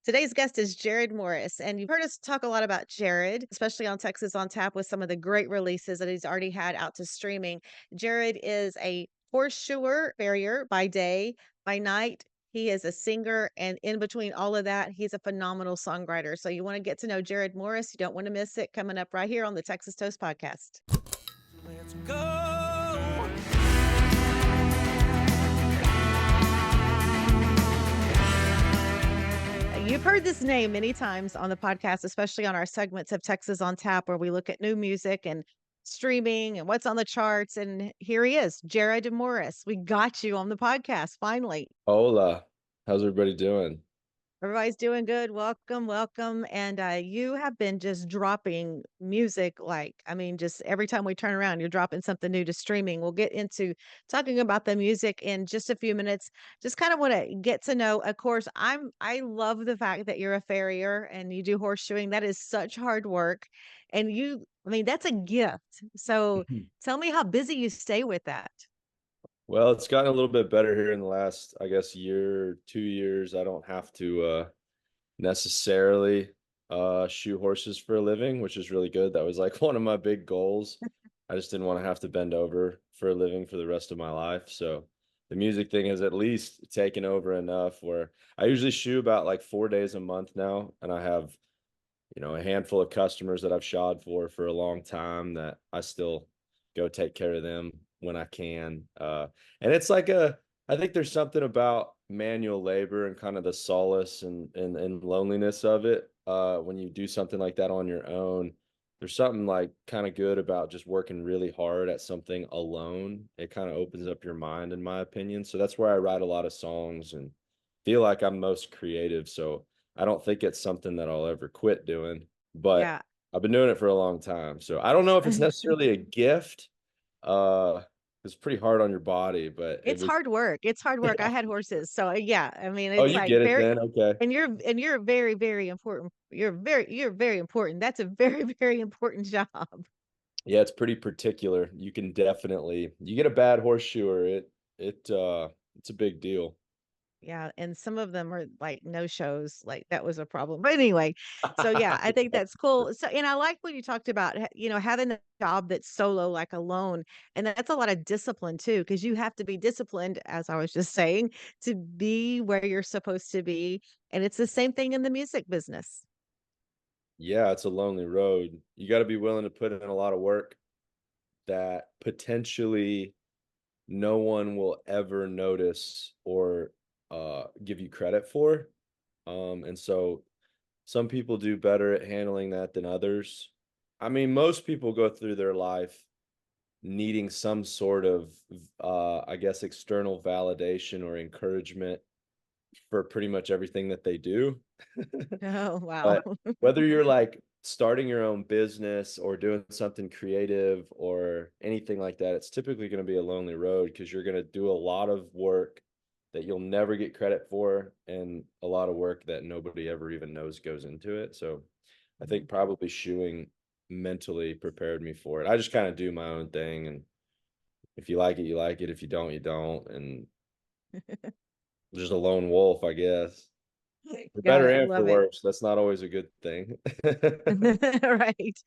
Today's guest is Jarrod Morris, and you've heard us talk a lot about Jarrod, especially on Texas on Tap with some of the great releases that he's already had out to streaming. Jarrod is a horseshoer farrier by day, by night. He is a singer, and in between all of that, he's a phenomenal songwriter. So you want to get to know Jarrod Morris, you don't want to miss it. Coming up right here on the Texas Toast Podcast. Let's go. You've heard this name many times on the podcast, especially on our segments of Texas on Tap, where we look at new music and streaming and what's on the charts. And here he is, Jarrod Morris. We got you on the podcast finally. Hola. How's everybody doing? Everybody's doing good. Welcome, welcome. And you have been just dropping music just every time we turn around, you're dropping something new to streaming. We'll get into talking about the music in just a few minutes. Just kind of want to get to know, of course, I love the fact that you're a farrier and you do horseshoeing. That is such hard work. And that's a gift. So tell me how busy you stay with that. Well, it's gotten a little bit better here in the last, I guess, year, 2 years. I don't have to necessarily shoe horses for a living, which is really good. That was like one of my big goals. I just didn't want to have to bend over for a living for the rest of my life. So the music thing has at least taken over enough where I usually shoe about like 4 days a month now, and I have a handful of customers that I've shod for a long time that I still go take care of them when I can. And it's like I think there's something about manual labor and kind of the solace and loneliness of it. When you do something like that on your own, there's something like kind of good about just working really hard at something alone. It kind of opens up your mind, in my opinion. So that's where I write a lot of songs and feel like I'm most creative. So I don't think it's something that I'll ever quit doing, but Yeah. I've been doing it for a long time. So I don't know if it's necessarily a gift. It's pretty hard on your body, but it It's was. hard work. It's hard work. I had horses. So yeah, Oh, it's you like get it very then? Okay. and you're very, very important. You're very important. That's a very, very important job. Yeah, it's pretty particular. You get a bad horseshoer, it's a big deal. Yeah, and some of them are like no shows. Like that was a problem. But anyway, so yeah, I think that's cool. So and I like when you talked about having a job that's solo like alone, and that's a lot of discipline too because you have to be disciplined as I was just saying to be where you're supposed to be, and it's the same thing in the music business. Yeah, it's a lonely road. You gotta be willing to put in a lot of work that potentially no one will ever notice or give you credit for. And so some people do better at handling that than others. I mean, most people go through their life needing some sort of, I guess, external validation or encouragement for pretty much everything that they do. Oh, wow. But whether you're like starting your own business or doing something creative or anything like that, it's typically going to be a lonely road because you're going to do a lot of work that you'll never get credit for and a lot of work that nobody ever even knows goes into it. So I think probably shoeing mentally prepared me for it. I just kind of do my own thing, and if you like it, you like it. If you don't, you don't. And just a lone wolf, I guess. For Got better it. and for Love it. worse. That's not always a good thing. Right.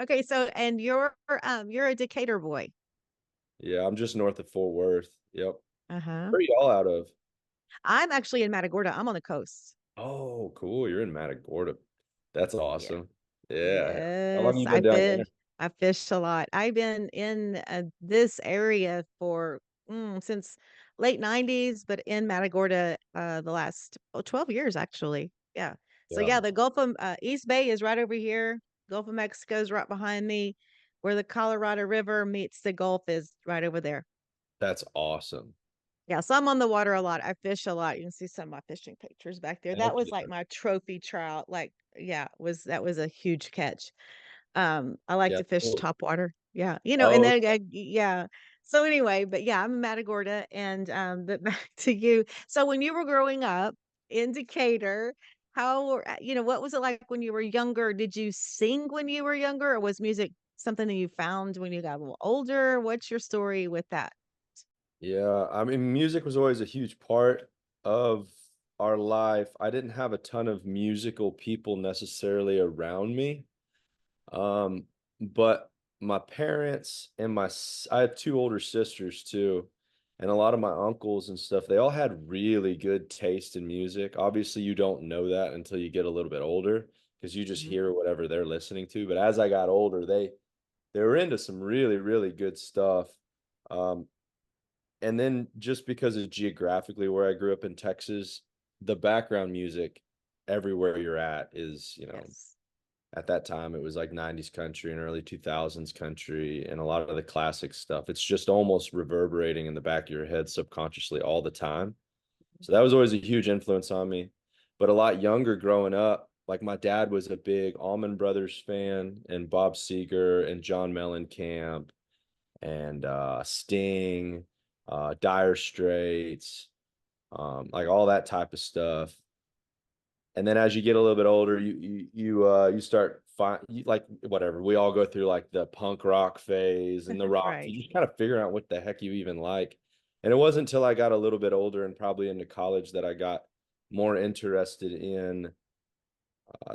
Okay, so and you're a Decatur boy. Yeah, I'm just north of Fort Worth. Yep. Uh-huh. Where are y'all out of? I'm actually in Matagorda. I'm on the coast. Oh, cool. You're in Matagorda. That's Yeah. awesome. Yeah. How long Yes, you been down there? I fish a lot. I've been in this area for since late 90s, but in Matagorda the last 12 years actually. Yeah. So Yeah, yeah, the Gulf of East Bay is right over here. Gulf of Mexico is right behind me. Where the Colorado River meets the Gulf is right over there. that's awesome. Yeah, so I'm on the water a lot. I fish a lot. You can see some of my fishing pictures back there. That Heck was like yeah. my trophy trout. Like, yeah, that was a huge catch. I like Yeah. to fish Cool. top water. Yeah, and Oh, then yeah. So anyway, but yeah, I'm in Matagorda, and but back to you. So when you were growing up in Decatur, what was it like when you were younger? Did you sing when you were younger, or was music something that you found when you got a little older? What's your story with that? yeah. I mean, music was always a huge part of our life, I didn't have a ton of musical people necessarily around me. Um, but my parents and I have two older sisters too, and a lot of my uncles and stuff, they all had really good taste in music. Obviously, you don't know that until you get a little bit older because you just Mhm. hear whatever they're listening to. But as I got older, they were into some really, really good stuff. Um, and then just because of geographically where I grew up in Texas, the background music everywhere you're at is, Yes. at that time it was like 90s country and early 2000s country and a lot of the classic stuff. It's just almost reverberating in the back of your head subconsciously all the time. So that was always a huge influence on me. But a lot younger growing up, like my dad was a big Allman Brothers fan and Bob Seger and John Mellencamp and Sting, Dire Straits, like all that type of stuff. And then as you get a little bit older, you start like whatever. We all go through like the punk rock phase and the rock. Right. You just kind of figure out what the heck you even like. And it wasn't until I got a little bit older and probably into college that I got more interested in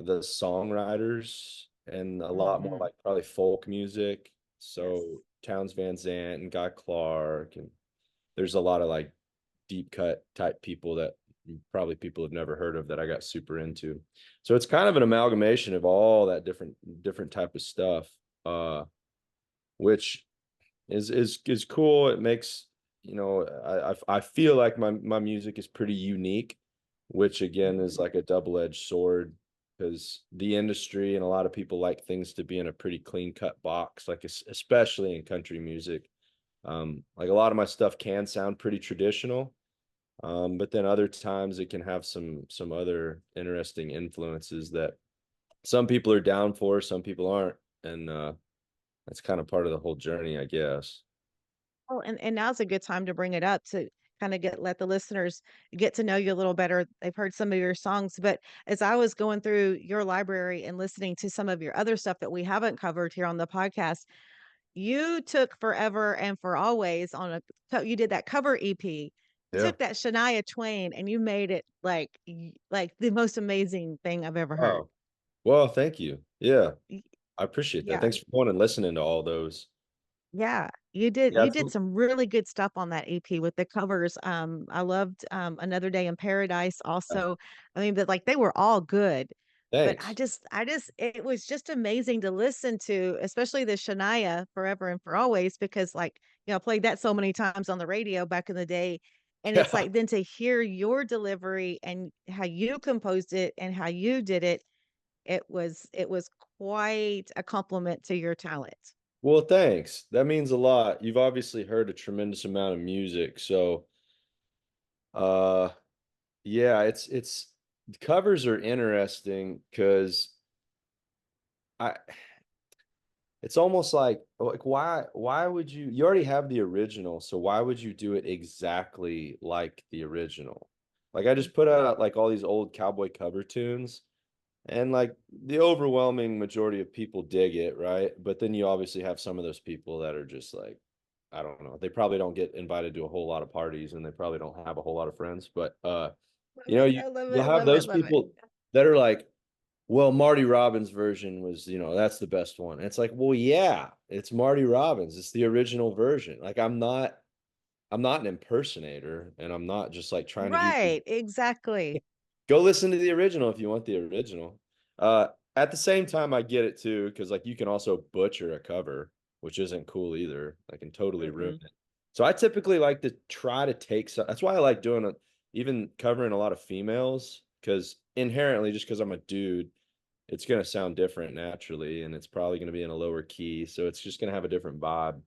the songwriters and a lot more Mhm. like probably folk music. Yes. So Towns Van Zandt and Guy Clark, and there's a lot of like deep cut type people that probably people have never heard of that I got super into. So it's kind of an amalgamation of all that different type of stuff, which is cool. It makes, I feel like my music is pretty unique, which again is Mhm. like a double-edged sword because the industry and a lot of people like things to be in a pretty clean cut box, like especially in country music. Like a lot of my stuff can sound pretty traditional, but then other times it can have some other interesting influences that some people are down for, some people aren't, and that's kind of part of the whole journey, I guess. Oh, and now's a good time to bring it up to kinda let the listeners get to know you a little better. They've heard some of your songs, but as I was going through your library and listening to some of your other stuff that we haven't covered here on the podcast, you took Forever and For Always on you did that cover EP. You Yeah. took that Shania Twain and you made it like the most amazing thing I've ever heard. Oh, well, thank you. Yeah, Y I appreciate that. Yeah. Thanks for going and listening to all those. Yeah, Yeah, you did some really good stuff on that EP with the covers. I loved, Another Day in Paradise also. I mean, but, like, they were all good, but thanks. I just it was just amazing to listen to, especially the Shania Forever and For Always because, like, I played that so many times on the radio back in the day, and it's Yeah. like then to hear your delivery and how you composed it and how you did it, it was quite a compliment to your talent. Well, thanks. That means a lot. You've obviously heard a tremendous amount of music, so uh yeah, it's covers are interesting because I it's almost like why would you already have the original, so why would you do it exactly like the original? Like I just put out like all these old cowboy cover tunes and like the overwhelming majority of people dig it, right? But then you obviously have some of those people that are just like, I don't know, they probably don't get invited to a whole lot of parties and they probably don't have a whole lot of friends, but Love it, I love you'll it, have love it, those love it. people that are like, well, Marty Robbins' version was, that's the best one. And it's like, well, yeah, it's Marty Robbins. It's the original version. Like I'm not an impersonator and I'm not just like trying to do Right, exactly. go listen to the original if you want the original. At the same time, I get it too, because like you can also butcher a cover, which isn't cool either. I can totally ruin Mm-mm. it. So I typically like to try to take some. That's why I like doing it, even covering a lot of females, because inherently, just because I'm a dude, it's gonna sound different naturally, and it's probably gonna be in a lower key, so it's just gonna have a different vibe.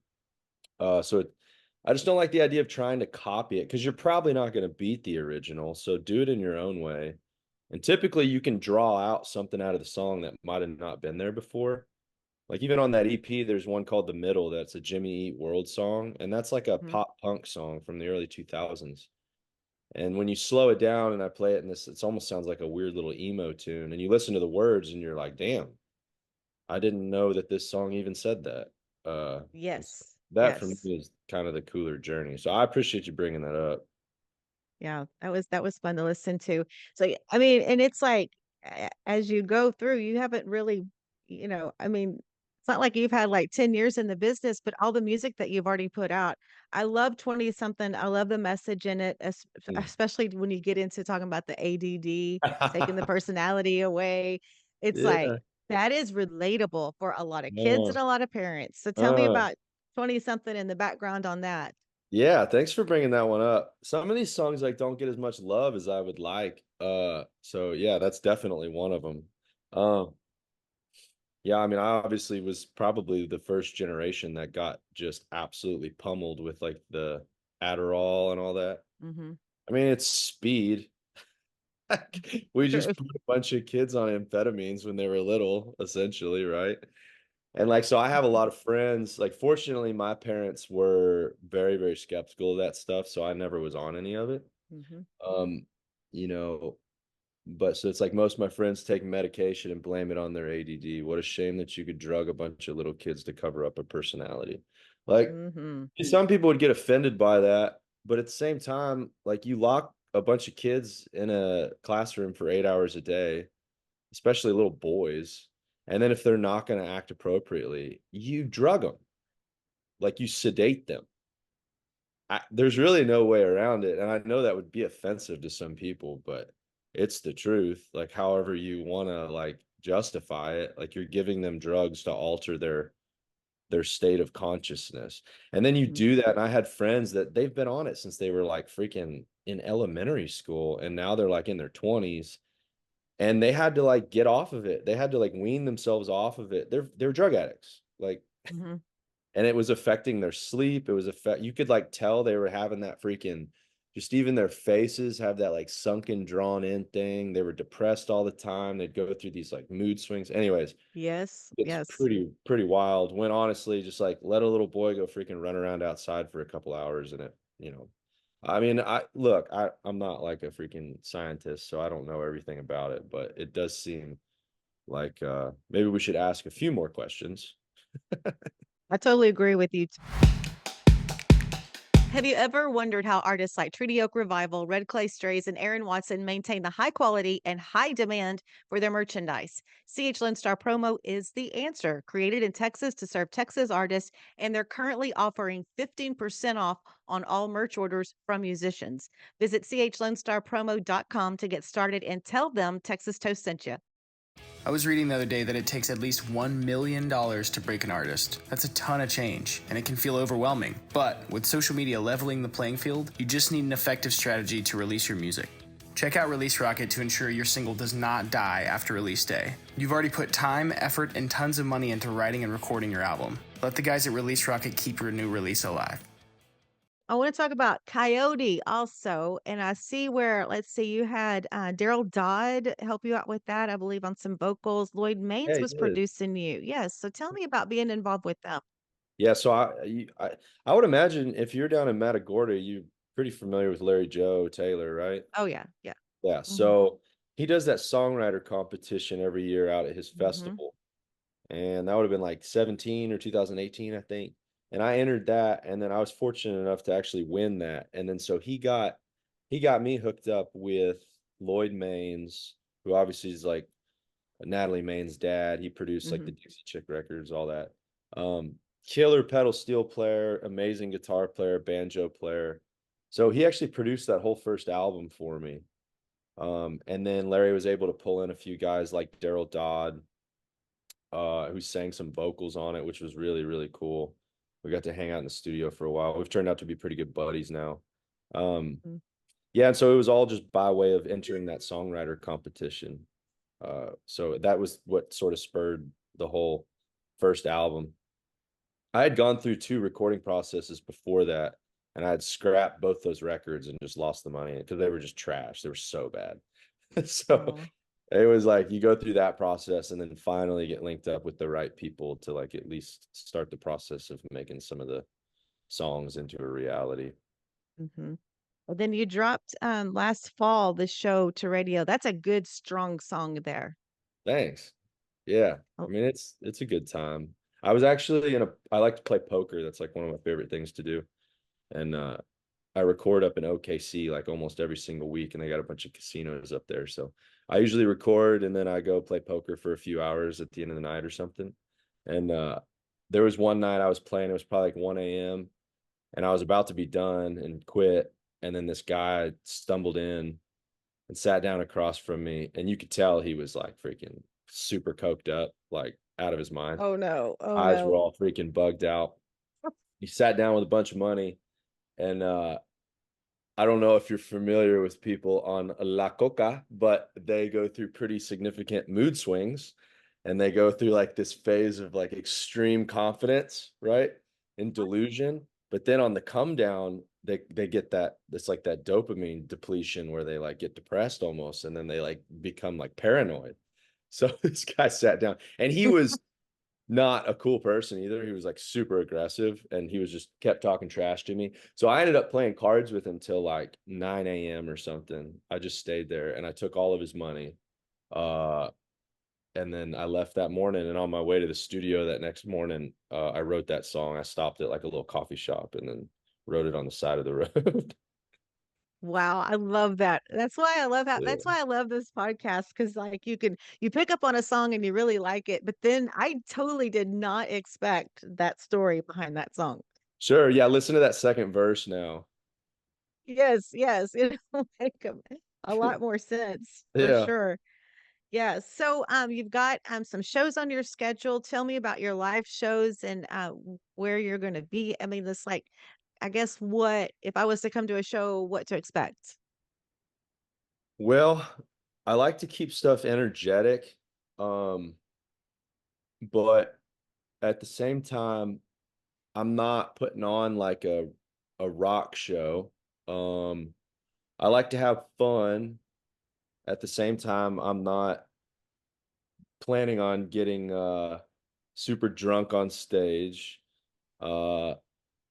I just don't like the idea of trying to copy it because you're probably not going to beat the original. So do it in your own way. And typically you can draw out something out of the song that might have not been there before. Like even on that EP, there's one called The Middle that's a Jimmy Eat World song. And that's like a Mhm. pop punk song from the early 2000s. And when you slow it down and I play it in this, it almost sounds like a weird little emo tune. And you listen to the words and you're like, damn, I didn't know that this song even said that. And so Yes, that for me yes. is kind of the cooler journey. So I appreciate you bringing that up. Yeah, that was fun to listen to. So, I mean, and it's like as you go through, you haven't really, I mean, it's not like you've had like 10 years in the business, but all the music that you've already put out. I love 20 something. I love the message in it, Mm. especially when you get into talking about the ADD, taking the personality away. It's like Yeah. that is relatable for a lot of kids Uh, and a lot of parents. So tell me uh, about 20 something in the background on that. yeah, thanks for bringing that one up. Some of these songs like don't get as much love as I would like. So yeah, that's definitely one of them. Um, yeah, I mean, I obviously was probably the first generation that got just absolutely pummeled with like the Adderall and all that. Mhm. I mean, it's speed. We True. just put a bunch of kids on amphetamines when they were little, essentially, right? And like, so I have a lot of friends. Like, fortunately, my parents were very, very skeptical of that stuff, so I never was on any of it. Mhm. Um, you know, but so it's like most of my friends take medication and blame it on their ADD. What a shame that you could drug a bunch of little kids to cover up a personality. Like, Mhm. some people would get offended by that, but at the same time, like you lock a bunch of kids in a classroom for 8 hours a day, especially little boys, and then if they're not going to act appropriately, you drug them, like you sedate them. There's really no way around it, and I know that would be offensive to some people, but it's the truth. Like, however you want to like justify it, like you're giving them drugs to alter their state of consciousness. And then you Mhm. do that. And I had friends that they've been on it since they were like freaking in elementary school. And now they're like in their 20s and they had to like get off of it. They had to like wean themselves off of it. They're drug addicts. Like, Mhm. and it was affecting their sleep. It was you could like tell they were having that freaking just even their faces have that like sunken, drawn in thing. They were depressed all the time. They'd go through these like mood swings. Anyways, Yes, it's yes. pretty wild when honestly just like let a little boy go freaking run around outside for a couple hours and I mean, I'm not like a freaking scientist, so I don't know everything about it, but it does seem like maybe we should ask a few more questions. I totally agree with you. Have you ever wondered how artists like Treaty Oak Revival, Red Clay Strays, and Aaron Watson maintain the high quality and high demand for their merchandise? CH Lone Star Promo is the answer. Created in Texas to serve Texas artists, and they're currently offering 15% off on all merch orders from musicians. Visit chlonestarpromo.com to get started and tell them Texas Toast sent you. I was reading the other day that it takes at least $1 million to break an artist. That's a ton of change, and it can feel overwhelming. But with social media leveling the playing field, you just need an effective strategy to release your music. Check out Release Rocket to ensure your single does not die after release day. You've already put time, effort, and tons of money into writing and recording your album. Let the guys at Release Rocket keep your new release alive. I want to talk about Coyote also. And I see where, let's see, you had Daryl Dodd help you out with that, I believe, on some vocals. Lloyd Yeah, Maines he was did. producing you. Yes. So tell me about being involved with them. Yeah, so I would imagine if you're down in Matagorda, you're pretty familiar with Larry Joe Taylor, right? Oh, yeah. Yeah. Yeah, Hmm. so he does that songwriter competition every year out at his Hmm. festival. And that would have been like 17 or 2018, I think. And I entered that, and then I was fortunate enough to actually win that. And then so he got me hooked up with Lloyd Maines, who obviously is like Natalie Main's dad. He produced like the Hmm. Dixie Chick records, all that. Killer pedal steel player, amazing guitar player, banjo player. So he actually produced that whole first album for me. And then Larry was able to pull in a few guys like Daryl Dodd, who sang some vocals on it, which was really, really cool. We got to hang out in the studio for a while. We've turned out to be pretty good buddies now. Um, yeah, and so it was all just by way of entering that songwriter competition. So that was what sort of spurred the whole first album. I had gone through two recording processes before that, and I had scrapped both those records and just lost the money because they were just trash. They were so bad. So Oh, it was like you go through that process and then finally get linked up with the right people to like at least start the process of making some of the songs into a reality. hmm. Well, then you dropped last fall the show to radio. That's a good, strong song there. Thanks. Yeah. I Oh, mean, it's a good time. I was actually I like to play poker. That's like one of my favorite things to do. And I record up in OKC like almost every single week, and they got a bunch of casinos up there. So I usually record and then I go play poker for a few hours at the end of the night or something. And there was one night I was playing, it was probably like 1 a.m. and I was about to be done and quit. And then this guy stumbled in and sat down across from me. And you could tell he was like freaking super coked up, like out of his mind. Oh, no. Oh, Eyes were no. all freaking bugged out. He sat down with a bunch of money. And I don't know if you're familiar with people on La Coca, but they go through pretty significant mood swings and they go through like this phase of like extreme confidence, right? And delusion. But then on the come down, they get that it's like that dopamine depletion where they like get depressed almost and then they like become like paranoid. So this guy sat down and he was not a cool person either. He was like super aggressive and he was just kept talking trash to me. So I ended up playing cards with him till like 9 a.m. or something. I just stayed there and I took all of his money. Uh, and then I left that morning and on my way to the studio that next morning, I wrote that song. I stopped at like a little coffee shop and then wrote it on the side of the road. Wow, I love that. That's Yeah. why I love this podcast because like you pick up on a song and you really like it, but then I totally did not expect that story behind that song. Sure. Yeah. Listen to that second verse now. Yes, yes, it'll make a lot more sense for Yeah. sure. Yeah. So you've got some shows on your schedule. Tell me about your live shows and where you're gonna be. I mean, this like I guess what if I was to come to a show, what to expect? Well, I like to keep stuff energetic. Um, but at the same time, I'm not putting on like a rock show. Um, I like to have fun. At the same time, I'm not planning on getting super drunk on stage. Uh,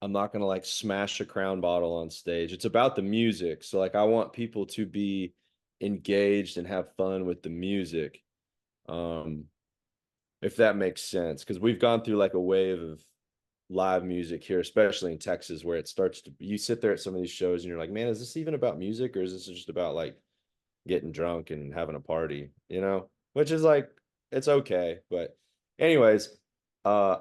I'm not gonna like smash a crown bottle on stage. It's about the music. So like I want people to be engaged and have fun with the music. Um, if that makes sense, because we've gone through like a wave of live music here, especially in Texas, where it starts to you sit there at some of these shows and you're like, man, is this even about music or is this just about like getting drunk and having a party, you know? Which is like it's okay. But anyways, uh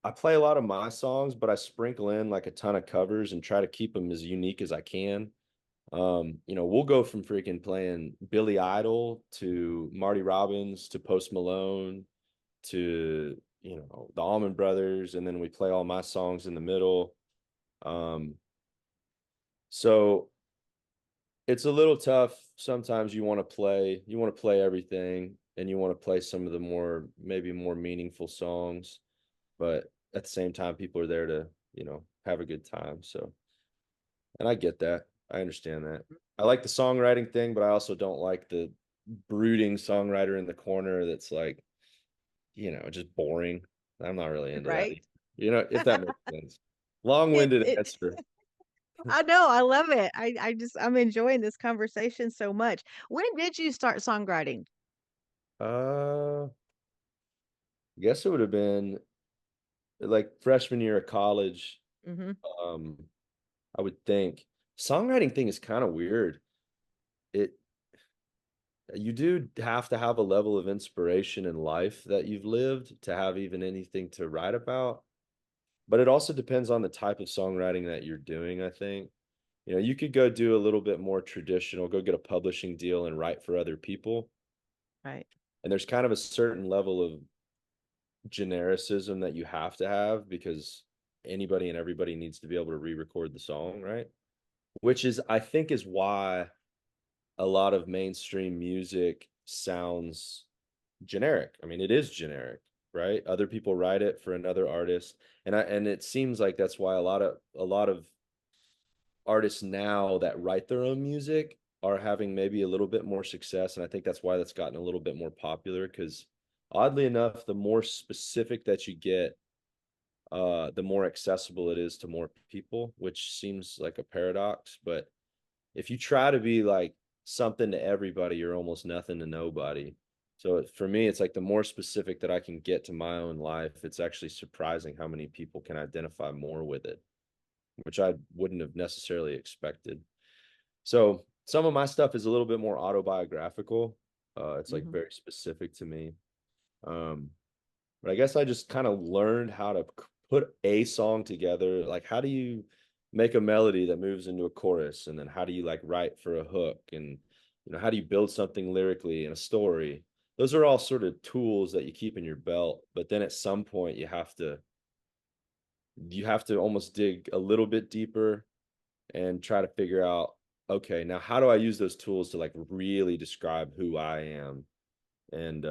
I play a lot of my songs, but I sprinkle in like a ton of covers and try to keep them as unique as I can. We'll go from freaking playing Billy Idol to Marty Robbins to Post Malone to the Allman Brothers, and then we play all my songs in the middle. Um, so it's a little tough. Sometimes you want to play everything, and you want to play some of the maybe more meaningful songs, but at the same time, people are there to have a good time. So, and I get that. I understand that. I like the songwriting thing, but I also don't like the brooding songwriter in the corner that's like just boring. I'm not really into that. Right? If that makes sense. It Long-winded it answer. I know, I love it. I'm enjoying this conversation so much. When did you start songwriting? I guess it would have been like freshman year of college. Mhm. Um, I would think songwriting thing is kind of weird. It You do have to have a level of inspiration in life that you've lived to have even anything to write about. But it also depends on the type of songwriting that you're doing, I think. You could go do a little bit more traditional, go get a publishing deal and write for other people. Right. And there's kind of a certain level of genericism that you have to have because anybody and everybody needs to be able to re-record the song, right? Which is, I think, is why a lot of mainstream music sounds generic. I mean, it is generic, right? Other people write it for another artist. And it seems like that's why a lot of artists now that write their own music are having maybe a little bit more success. And I think that's why that's gotten a little bit more popular because oddly enough, the more specific that you get, the more accessible it is to more people, which seems like a paradox. But if you try to be like something to everybody, you're almost nothing to nobody. So for me, it's like the more specific that I can get to my own life, it's actually surprising how many people can identify more with it. which I wouldn't have necessarily expected. So some of my stuff is a little bit more autobiographical. It's like Mhm. very specific to me. Um, but I guess I just kind of learned how to put a song together. Like, how do you make a melody that moves into a chorus, and then how do you like write for a hook, and how do you build something lyrically in a story? Those are all sort of tools that you keep in your belt. But then at some point, you have to almost dig a little bit deeper and try to figure out, okay, now how do I use those tools to like really describe who I am and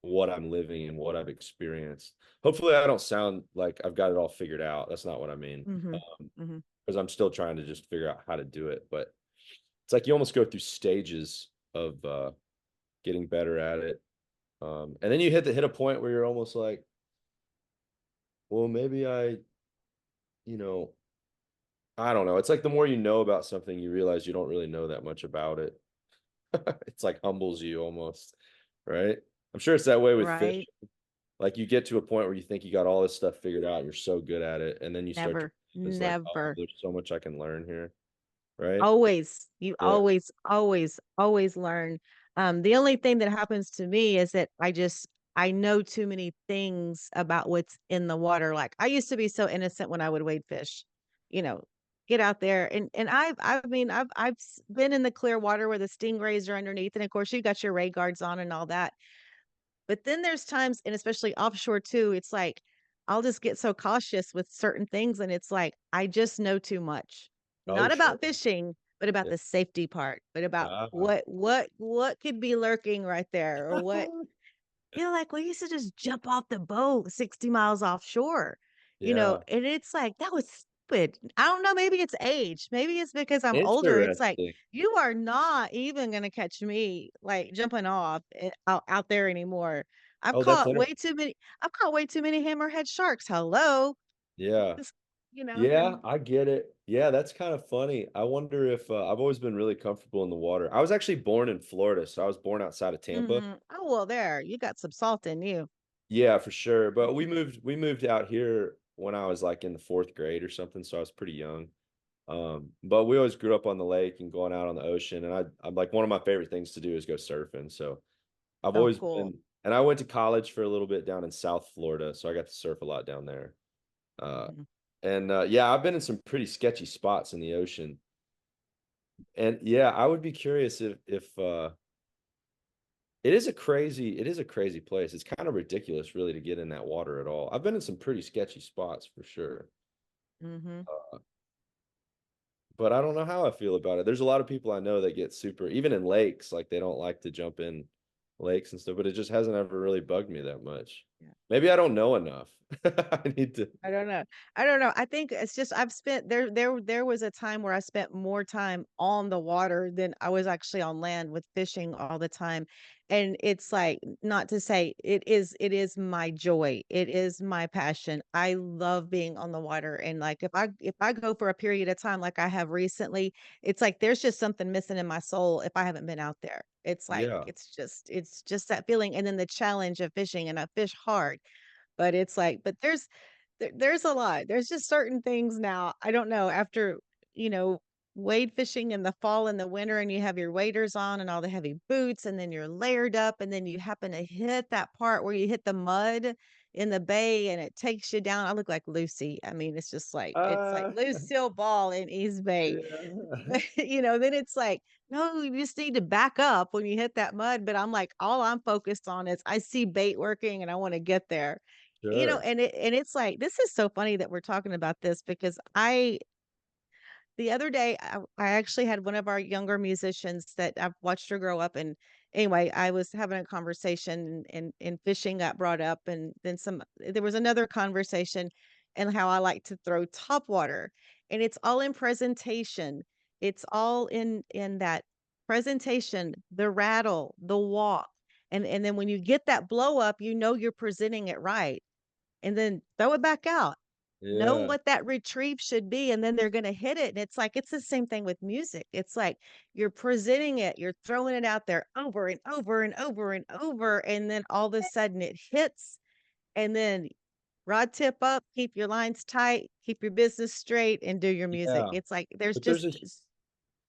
what I'm living and what I've experienced. Hopefully I don't sound like I've got it all figured out. That's not what I mean. Mhm. Mhm. Because I'm still trying to just figure out how to do it. But it's like you almost go through stages of getting better at it. And then you hit a point where you're almost like, well, maybe you know, I don't know. It's like the more you know about something, you realize you don't really know that much about it. It's like humbles you almost, right? I'm sure it's that way with fish. Right? Like you get to a point where you think you got all this stuff figured out, you're so good at it, and then you start to Never. realize like, oh, Never. there's so much I can learn here, right? Always. You Yeah. always, always, always learn. The only thing that happens to me is that I know too many things about what's in the water. Like I used to be so innocent when I would wade fish, you know, get out there and I mean been in the clear water where the stingrays are underneath, and of course you got your ray guards on and all that. But then there's times, and especially offshore too, it's like I'll just get so cautious with certain things, and it's like I just know too much. Oh, Not sure. about fishing, but about Yeah. the safety part, but about Ah. what could be lurking right there, or what like, we used to just jump off the boat 60 miles offshore, Yeah. and it's like, that was stupid. I don't know, maybe it's age. Maybe it's because I'm older. It's like, Interesting. you are not even gonna catch me, like, jumping off out there anymore. Oh, that's interesting. I've caught way too many hammerhead sharks. Hello? Yeah. Just, you know? Yeah, I get it. Yeah, that's kind of funny. I wonder if I've always been really comfortable in the water. I was actually born in Florida, so I was born outside of Tampa. Mhm. Oh, well, there, you got some salt in you. Yeah, for sure. But we moved out here when I was like in the fourth grade or something, so I was pretty young. But we always grew up on the lake and going out on the ocean, and I'm like one of my favorite things to do is go surfing. So I've Oh, always cool. been, and I went to college for a little bit down in South Florida, so I got to surf a lot down there. Uh, Mhm. and yeah, I've been in some pretty sketchy spots in the ocean, and yeah, I would be curious if it is a crazy place. It's kind of ridiculous, really, to get in that water at all. I've been in some pretty sketchy spots for sure. Mhm. But I don't know how I feel about it. There's a lot of people I know that get super even in lakes, like, they don't like to jump in lakes and stuff, but it just hasn't ever really bugged me that much. Yeah. Maybe I don't know enough. I need to. I don't know. I don't know. I think it's just I've spent there was a time where I spent more time on the water than I was actually on land with fishing all the time. And it's like, not to say it is my joy. It is my passion. I love being on the water, and like if I go for a period of time like I have recently, it's like there's just something missing in my soul if I haven't been out there. It's like Yeah. it's just that feeling, and then the challenge of fishing, and I fish hard, but it's like, but there's a lot. There's just certain things now. I don't know, after, you know, wade fishing in the fall and the winter, and you have your waders on and all the heavy boots, and then you're layered up, and then you happen to hit that part where you hit the mud in the bay and it takes you down. I look like Lucy. I mean, it's like Uh, Lucille Ball in East Bay. yeah. But, then it's like, no, you just need to back up when you hit that mud. But I'm like, all I'm focused on is I see bait working and I want to get there. Sure. And it's like, this is so funny that we're talking about this, because the other day, I actually had one of our younger musicians that I've watched her grow up. And anyway, I was having a conversation, and fishing got brought up. And then there was another conversation, and how I like to throw top water. And it's all in presentation. It's all in that presentation, the rattle, the walk. And then when you get that blow up, you're presenting it right, and then throw it back out. Know Yeah. what that retrieve should be, and then they're gonna hit it. And it's like, it's the same thing with music. It's like you're presenting it, you're throwing it out there over and over and over and over, and then all of a sudden it hits, and then rod tip up, keep your lines tight, keep your business straight, and do your music. Yeah, It's like there's but there's just a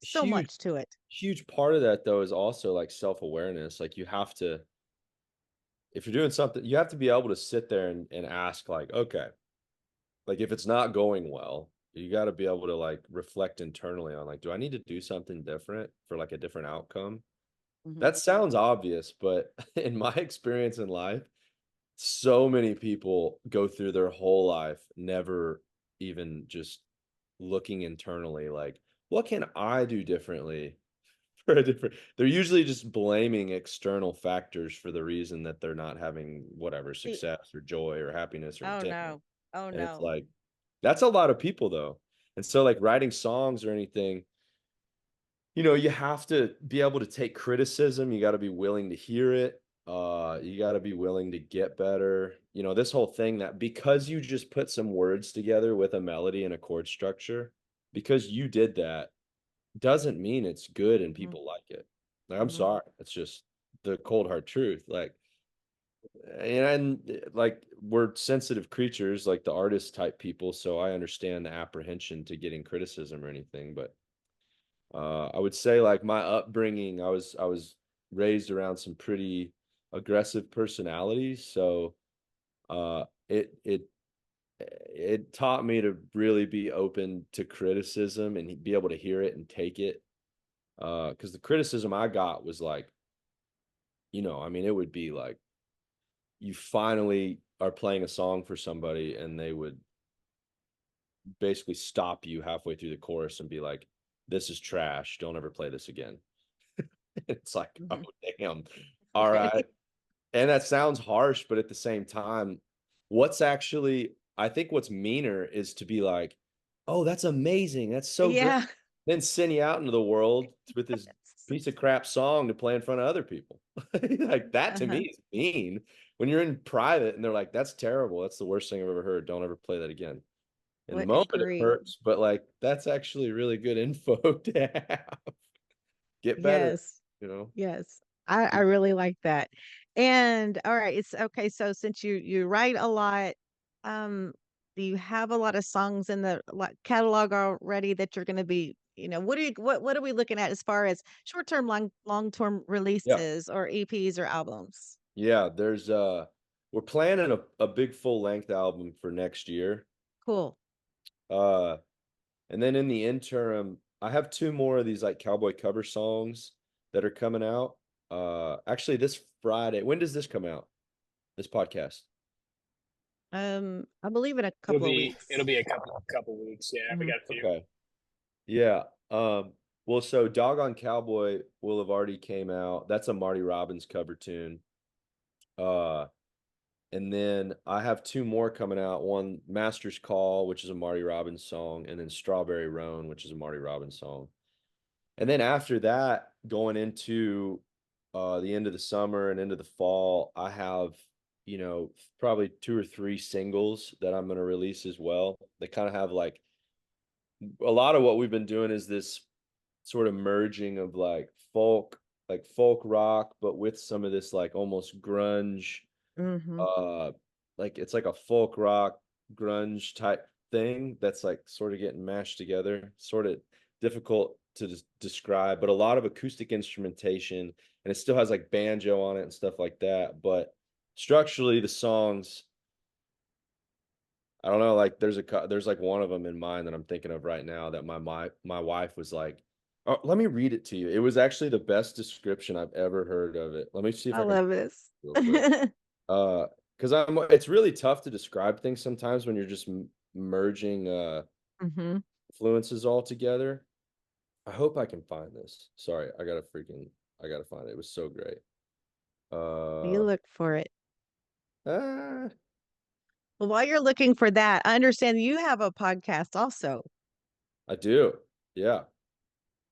so huge much to it. huge part of that though is also like self-awareness. Like you have to, if you're doing something, you have to be able to sit there and ask like, okay, like if it's not going well, you got to be able to like reflect internally on like, do I need to do something different for like a different outcome? Mhm. That sounds obvious, but in my experience in life, so many people go through their whole life never even just looking internally like, what can I do differently for a different, they're usually just blaming external factors for the reason that they're not having whatever See, success or joy or happiness or oh contentment. no. Oh And it's no. like, that's a lot of people though. And so like writing songs or anything, you have to be able to take criticism. You got to be willing to hear it. You got to be willing to get better. This whole thing that because you just put some words together with a melody and a chord structure, because you did that, doesn't mean it's good and Mhm, people like it. Like, I'm mhm. sorry. It's just the cold hard truth. Like, and like we're sensitive creatures, like the artist type people. So I understand the apprehension to getting criticism or anything, but I would say like my upbringing, I was raised around some pretty aggressive personalities, so it taught me to really be open to criticism and be able to hear it and take it. Because the criticism I got was like, I mean, it would be like you finally are playing a song for somebody and they would basically stop you halfway through the chorus and be like, "This is trash. Don't ever play this again." It's like, "Oh, Mhm. damn. All right." And that sounds harsh, but at the same time, I think what's meaner is to be like, "Oh, that's amazing. That's so great." Yeah. Then send you out into the world with this Yes. piece of crap song to play in front of other people. Like that to me Uh-huh. is mean. When you're in private and they're like, "That's terrible. That's the worst thing I've ever heard. Don't ever play that again." In the Would moment, it agree. hurts, but like that's actually really good info to have. Get better, Yes. you know? Yes. I really like that. And all right, it's okay. So since you write a lot, um, do you have a lot of songs in the like catalog already that you're going to be, what are we looking at as far as short term, long term Yeah. releases or EPs or albums? Yeah, we're planning a big full length album for next year. Cool. Uh and then in the interim, I have two more of these like cowboy cover songs that are coming out. Actually this Friday. When does this come out? This podcast. I believe in a It'll couple of be it'll weeks. be a couple weeks. Yeah, we Mhm. got a few. Okay. Yeah. Well, so Doggone Cowboy will have already came out. That's a Marty Robbins cover tune. Uh And then I have two more coming out. One, Master's Call, which is a Marty Robbins song, and then Strawberry Roan, which is a Marty Robbins song. And then after that, going into the end of the summer and into the fall, I have, probably two or three singles that I'm going to release as well. They kind of have like a lot of what we've been doing is this sort of merging of like folk rock, but with some of this like almost grunge Mhm. uh, like it's like a folk rock grunge type thing that's like sort of getting mashed together, sort of difficult to describe, but a lot of acoustic instrumentation, and it still has like banjo on it and stuff like that. But structurally, the songs, I don't know, like there's like one of them in mind that I'm thinking of right now that my wife was like, "Oh, let me read it to you." It was actually the best description I've ever heard of it. Let me see if I I can love this. real quick. Uh, because it's really tough to describe things sometimes when you're just merging Mhm. influences all together. I hope I can find this. Sorry, I gotta find it. It was so great. You Uh, look for it. ah, Well, while you're looking for that, I understand you have a podcast also. I do. Yeah,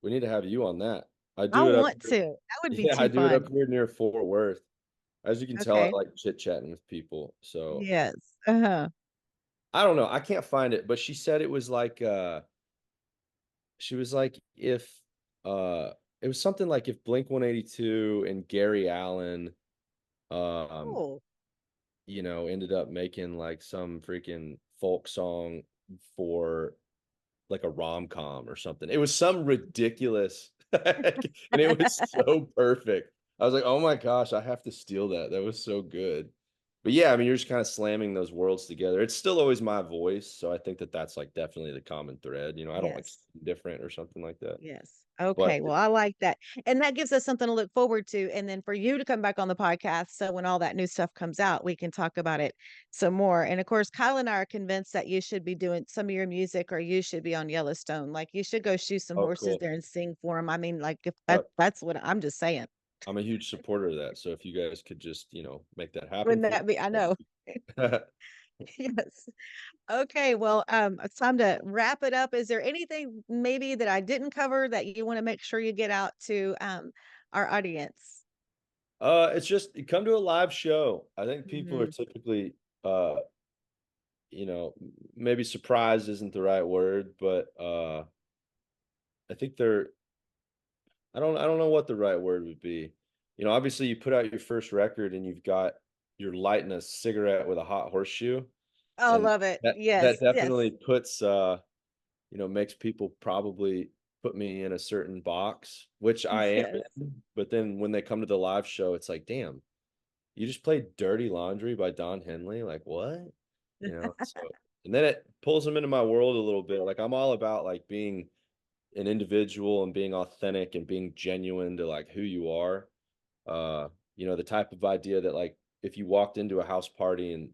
we need to have you on that. I I do it up want here. to. That would be Yeah, I too do it up fun. here near Fort Worth. As you can tell, I Okay. like chit chatting with people. So Yes. Uh-huh. I don't know. I can't find it, but she said it was like she was like, if it was something like if Blink 182 and Gary Allen, um, Cool. ended up making like some freaking folk song for like a rom-com or something. It was some ridiculous and it was so perfect. I was like, "Oh my gosh, I have to steal that. That was so good." But yeah, I mean, you're just kind of slamming those worlds together. It's still always my voice, so I think that that's like definitely the common thread. I don't like Yes. something different or something like that. Yes. But Okay. Well, I like that. And that gives us something to look forward to. And then for you to come back on the podcast. So when all that new stuff comes out, we can talk about it some more. And of course, Kyle and I are convinced that you should be doing some of your music or you should be on Yellowstone. Like you should go shoe some oh, horses cool. there and sing for them. I mean, like if Uh, that's what I'm just saying. I'm a huge supporter of that. So if you guys could just, make that happen Wouldn't for that be? I know. me. Yes. Okay. Well, it's time to wrap it up. Is there anything maybe that I didn't cover that you want to make sure you get out to our audience? It's just you come to a live show. I think people are Mhm. typically, maybe surprised isn't the right word, but I think they're I don't know what the right word would be. Obviously you put out your first record and you're lighting a cigarette with a hot horseshoe, Oh, and love it. that Yes, yes. definitely puts makes people probably put me in a certain box, which I am Yes. in. But then when they come to the live show, it's like, damn, you just played Dirty Laundry by Don Henley? Like, what? So and then it pulls them into my world a little bit. Like I'm all about like being an individual and being authentic and being genuine to like who you are. The type of idea that like if you walked into a house party and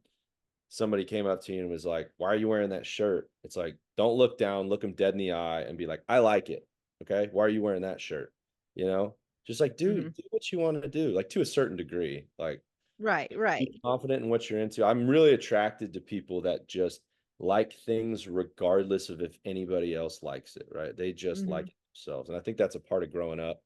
somebody came up to you and was like, "Why are you wearing that shirt?" It's like, don't look down, look them dead in the eye and be like, "I like it." Okay? Why are you wearing that shirt? You know? Just like Mhm. do what you want to do, like to a certain degree. Like Right, right. be confident in what you're into. I'm really attracted to people that just like things regardless of if anybody else likes it, right? They just like Mhm. it themselves. And I think that's a part of growing up,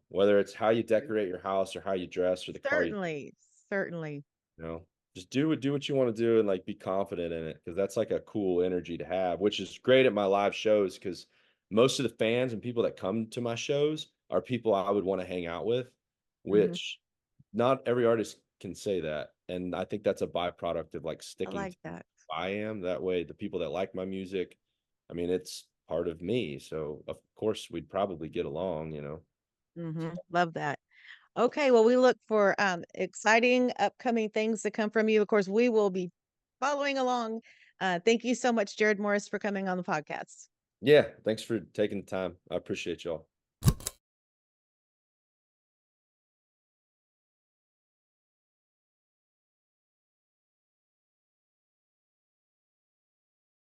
whether it's how you decorate your house or how you dress or the car you Certainly, certainly. you know, just do what you want to do and like be confident in it because that's like a cool energy to have, which is great at my live shows because most of the fans and people that come to my shows are people I would want to hang out with, Mhm. which not every artist can say that. And I think that's a byproduct of like I sticking to like that. who I am. That way, the people that like my music, I mean, it's part of me. So of course we'd probably get along. Mhm. Love that. Okay, well, we look for exciting upcoming things to come from you. Of course, we will be following along. Thank you so much, Jarrod Morris, for coming on the podcast. Yeah, thanks for taking the time. I appreciate y'all.